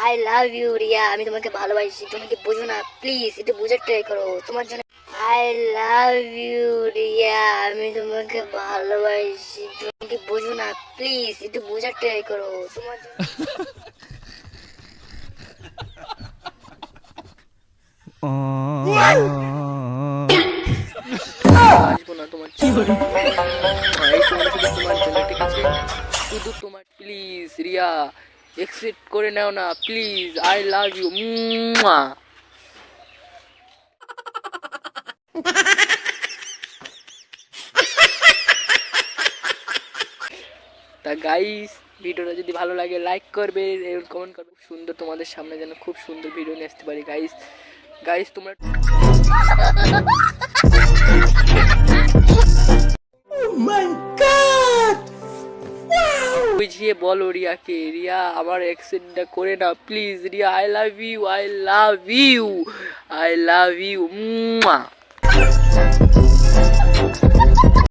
I love you Riya, আমি তোমাকে ভালোবাসি, তুমি কি বুঝো না? প্লিজ একটু বুঝার ট্রাই করো তোমার জন্য। আই লাভ ইউ রিয়া, আমি তোমাকে ভালোবাসি, তুমি কি বুঝো না? প্লিজ একটু বুঝার ট্রাই করো তোমার জন্য। আসবো না তোমার জন্য। এই সময় শুধু তোমার জন্য, ঠিক আছে? শুধু তোমার, প্লিজ রিয়া এক্সেপ্ট করে নাও না প্লিজ। I love you. তা গাইস, ভিডিওটা যদি ভালো লাগে লাইক করবে, কমেন্ট করবে। খুব সুন্দর তোমাদের সামনে যেন খুব সুন্দর ভিডিও নিয়ে আসতে পারি গাইস। গাইস তোমরা বুঝিয়ে বলো রিয়াকে, রিয়া আমার অ্যাকসেপ্টটা করে না please. Riya I love you, I love you, I love you.